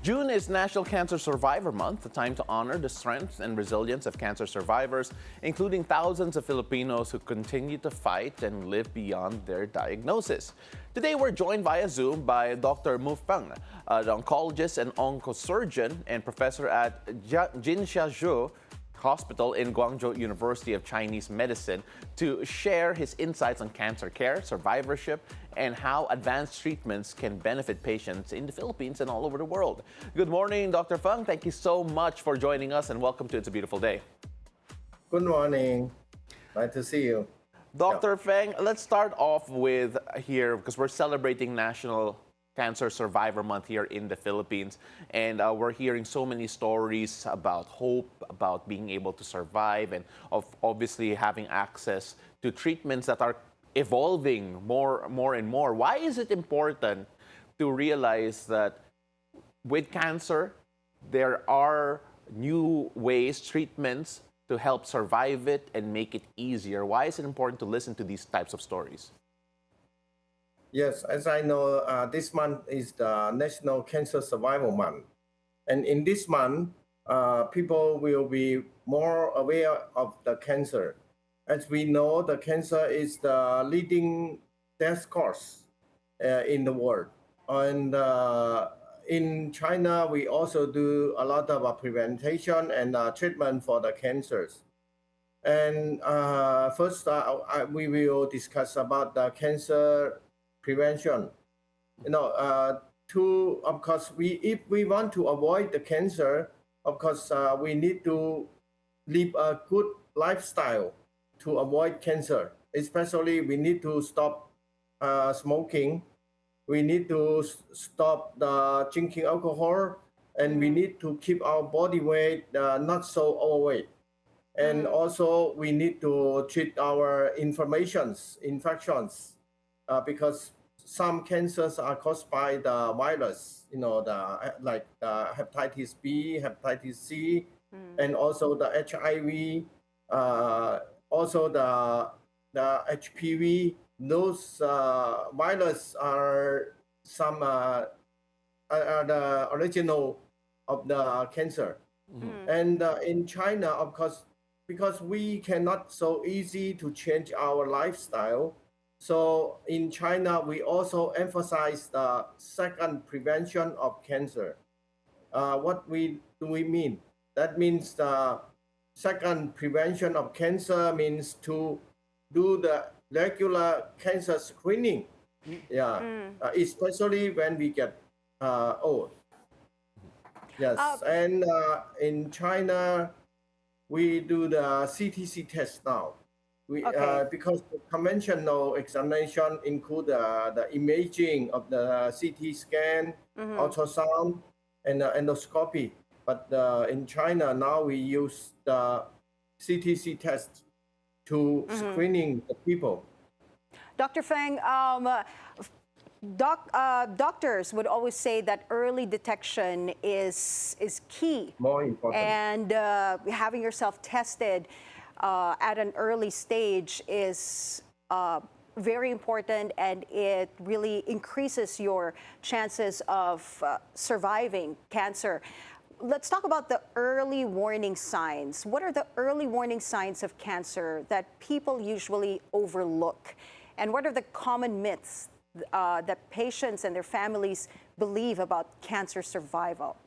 June is National Cancer Survivor Month, a time to honor the strength and resilience of cancer survivors, including thousands of Filipinos who continue to fight and live beyond their diagnosis. Today, we're joined via Zoom by Dr. Feng, the oncologist and oncosurgeon and professor at Jinshazhou Hospital in Guangzhou University of Chinese Medicine, to share his insights on cancer care, survivorship, and how advanced treatments can benefit patients in the Philippines and all over the world. Good morning, Dr. Feng. Thank you so much for joining us and welcome to It's a Beautiful Day. Good morning. Nice to see you. Dr. Feng, let's start off with here because we're celebrating National Cancer Survivor Month here in the Philippines, and we're hearing so many stories about hope, about being able to survive, and of obviously having access to treatments that are evolving more and more. Why is it important to realize that with cancer, there are new ways, treatments to help survive it and make it easier? Why is it important to listen to these types of stories? Yes, as I know, this month is the National Cancer Survival Month. And in this month, people will be more aware of the cancer. As we know, the cancer is the leading death cause in the world. And in China, we also do a lot of prevention and treatment for the cancers. And first, we will discuss about the cancer prevention. Of course, if we want to avoid the cancer, of course, we need to live a good lifestyle to avoid cancer. Especially, we need to stop smoking. We need to stop the drinking alcohol, and we need to keep our body weight not so overweight. And also, we need to treat our infections, because some cancers are caused by the virus, like the hepatitis B, hepatitis C, and also the HIV, also the HPV. Those viruses are the original of the cancer. And in China, of course, because we cannot so easy to change our lifestyle, so in China, we also emphasize the second prevention of cancer. What do we mean? That means the second prevention of cancer means to do the regular cancer screening. Especially when we get old. Yes, and in China, we do the CTC test now. Because the conventional examination include the imaging of the CT scan, ultrasound, and endoscopy. But in China, now we use the CTC test to screening the people. Dr. Feng, doctors would always say that early detection is key. More important. And having yourself tested at an early stage is very important, and it really increases your chances of surviving cancer. Let's talk about the early warning signs. What are the early warning signs of cancer that people usually overlook? And what are the common myths that patients and their families believe about cancer survival?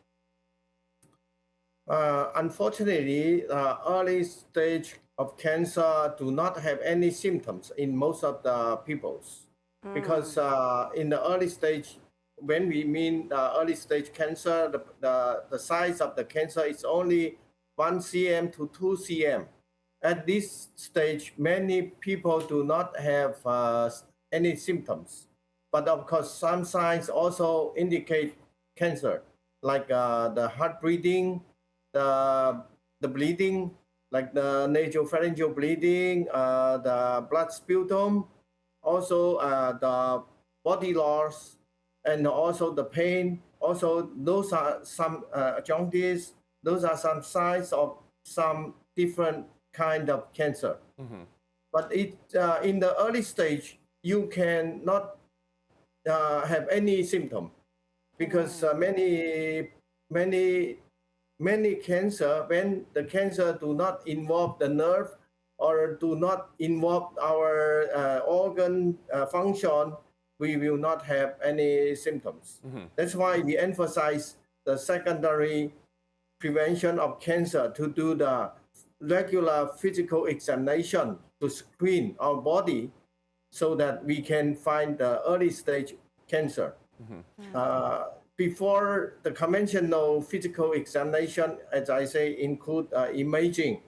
Unfortunately, early stage of cancer do not have any symptoms in most of the peoples, because in the early stage, when we mean early stage cancer, the size of the cancer is only 1 cm to 2 cm. At this stage, many people do not have any symptoms, but of course, some signs also indicate cancer, like the heart breathing, the bleeding, like the nasopharyngeal bleeding, the blood sputum, also the body loss, and also the pain. Also, those are some jaundice. Those are some signs of some different kind of cancer. But in the early stage, you cannot have any symptom, because many many cancer, when the cancer do not involve the nerve or do not involve our organ function, we will not have any symptoms. That's why we emphasize the secondary prevention of cancer to do the regular physical examination to screen our body so that we can find the early stage cancer. Before the conventional physical examination, as I say, include imaging,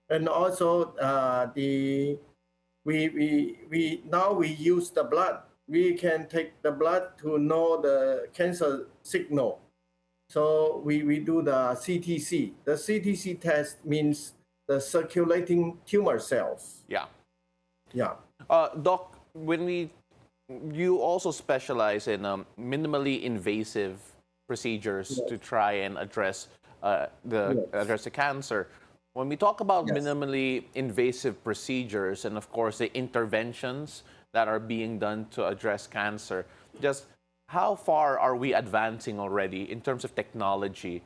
and also we now we use the blood. We can take the blood to know the cancer signal. So we do the CTC. The CTC test means the circulating tumor cells. Yeah. Yeah. Doc, you also specialize in minimally invasive procedures to try and address the cancer. When we talk about minimally invasive procedures and of course the interventions that are being done to address cancer, just how far are we advancing already in terms of technology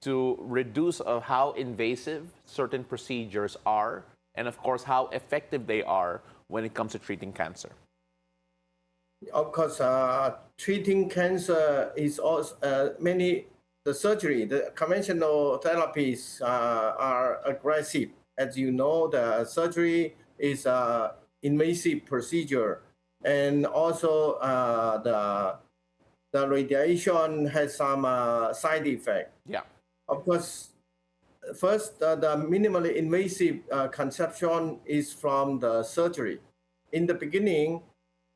to reduce how invasive certain procedures are and of course how effective they are when it comes to treating cancer? Of course, treating cancer is also the surgery, the conventional therapies are aggressive. As you know, the surgery is an invasive procedure, and also the radiation has some side effect. Yeah. Of course, first, the minimally invasive conception is from the surgery. In the beginning,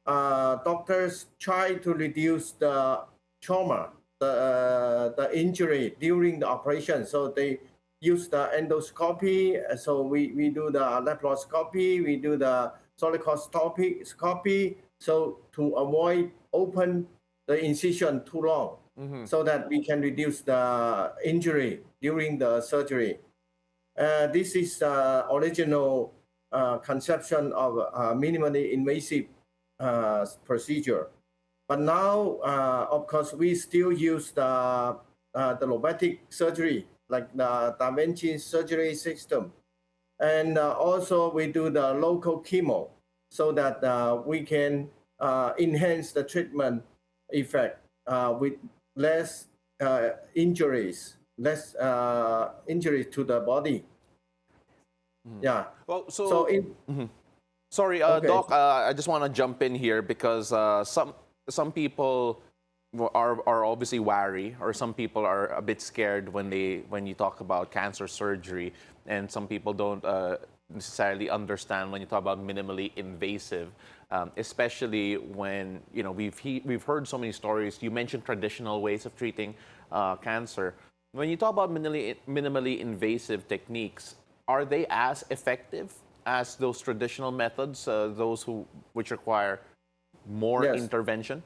doctors try to reduce the trauma, the injury during the operation. So they use the endoscopy. So we do the laparoscopy, we do the thoracoscopy, so to avoid open the incision too long, so that we can reduce the injury during the surgery. This is the original conception of minimally invasive procedure. But now, of course, we still use the robotic surgery, like the Da Vinci surgery system. And also we do the local chemo so that we can enhance the treatment effect with less injuries to the body. Yeah. Well, sorry, Okay. Doc, I just want to jump in here because some people are obviously wary, or some people are a bit scared when you talk about cancer surgery, and some people don't necessarily understand when you talk about minimally invasive, especially when we've heard so many stories. You mentioned traditional ways of treating cancer. When you talk about minimally invasive techniques, are they as effective as those traditional methods, which require more intervention?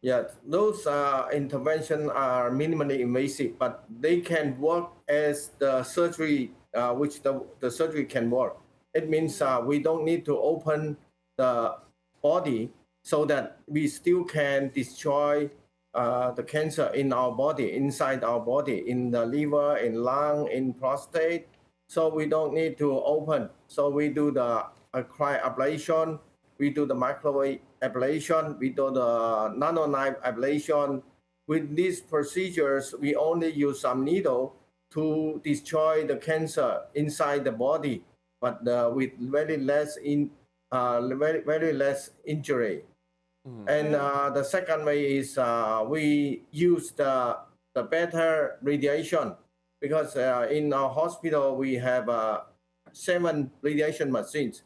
Yeah, those interventions are minimally invasive, but they can work as the surgery, which the surgery can work. It means we don't need to open the body so that we still can destroy the cancer in our body, inside our body, in the liver, in lung, in prostate. So we don't need to open. So we do the cryoablation, we do the microwave ablation, we do the nanoknife ablation. With these procedures, we only use some needle to destroy the cancer inside the body, but with very less injury. And the second way is we use the better radiation, because in our hospital we have 7 radiation machines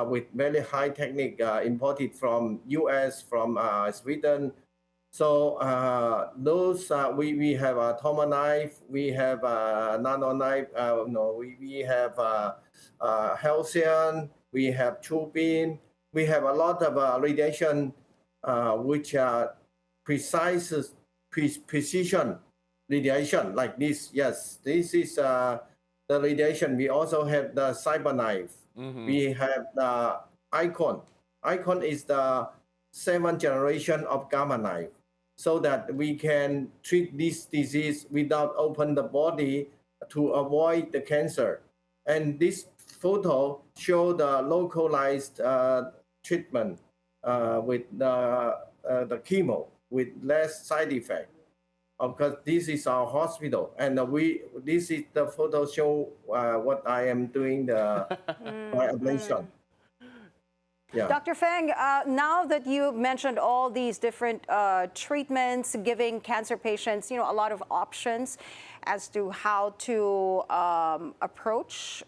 with very high technique imported from US, from Sweden. So those we have a Toma knife, we have a nano knife, we have Halcyon, we have Chubin, we have a lot of radiation which are precision radiation like this. Yes, this is the radiation. We also have the cyber knife. We have the Icon. Icon is the 7th generation of gamma knife. so that we can treat this disease without open the body to avoid the cancer. And this photo show the localized treatment with the chemo with less side effect. Because this is our hospital, and this is the photo show what I am doing the my ablation. Yeah. Dr. Feng, now that you mentioned all these different treatments, giving cancer patients, a lot of options as to how to approach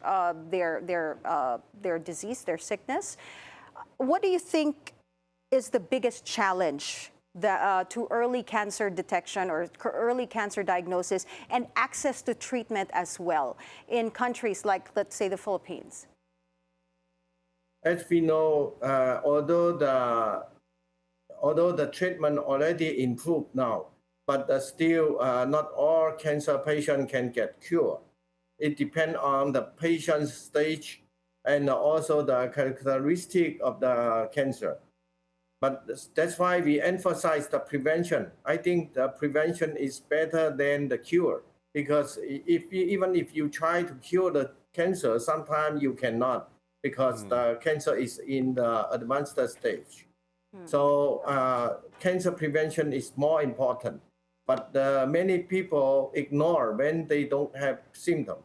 their disease, their sickness, what do you think is the biggest challenge to early cancer detection or early cancer diagnosis and access to treatment as well in countries like, let's say, the Philippines? As we know, although the treatment already improved now, but still not all cancer patients can get cured. It depends on the patient's stage and also the characteristic of the cancer. But that's why we emphasize the prevention. I think the prevention is better than the cure, because even if you try to cure the cancer, sometimes you cannot, because the cancer is in the advanced stage. So cancer prevention is more important. But many people ignore when they don't have symptoms.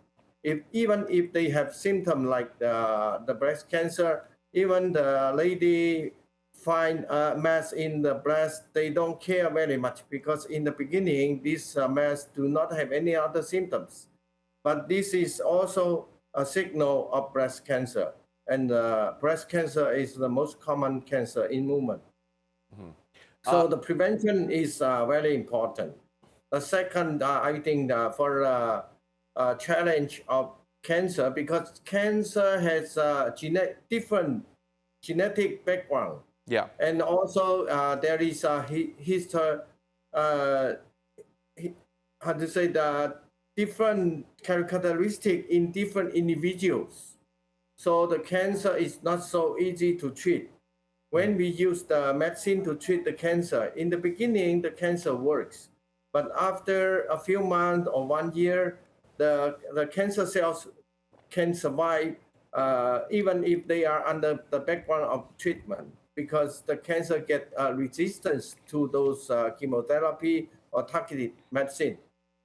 Even if they have symptoms like the breast cancer, even the lady find a mass in the breast, they don't care very much, because in the beginning, this mass do not have any other symptoms. But this is also a signal of breast cancer. And breast cancer is the most common cancer in women. So the prevention is very important. The second, I think for challenge of cancer, because cancer has a different genetic background. Yeah. And also there is a history, how to say, the different characteristic in different individuals. So the cancer is not so easy to treat. When we use the medicine to treat the cancer, in the beginning, the cancer works. But after a few months or 1 year, the cancer cells can survive even if they are under the background of treatment, because the cancer get resistance to those chemotherapy or targeted medicine.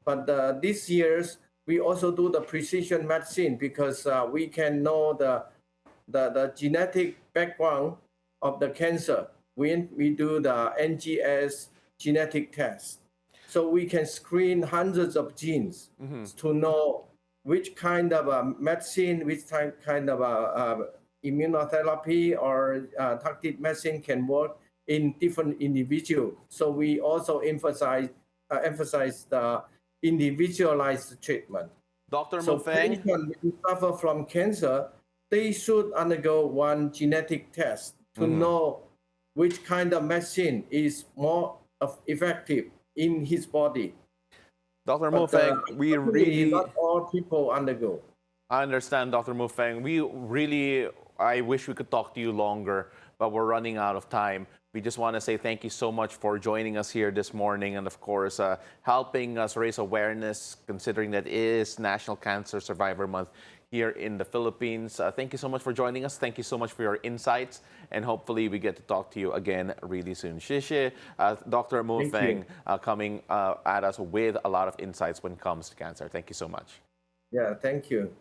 But these years, we also do the precision medicine, because we can know the genetic background of the cancer when we do the NGS genetic test. So we can screen hundreds of genes to know which kind of medicine, which kind of immunotherapy or targeted medicine can work in different individuals. So we also emphasize the individualized treatment. Dr. So Feng? patients who suffer from cancer, they should undergo one genetic test to know which kind of medicine is more effective in his body. Dr. But Feng, we really... not all people undergo. I understand, Dr. Feng. I wish we could talk to you longer, but we're running out of time. We just want to say thank you so much for joining us here this morning and, of course, helping us raise awareness, considering that it is National Cancer Survivor Month here in the Philippines. Thank you so much for joining us. Thank you so much for your insights, and hopefully we get to talk to you again really soon. Shishie, Dr. Feng coming at us with a lot of insights when it comes to cancer. Thank you so much. Yeah, thank you.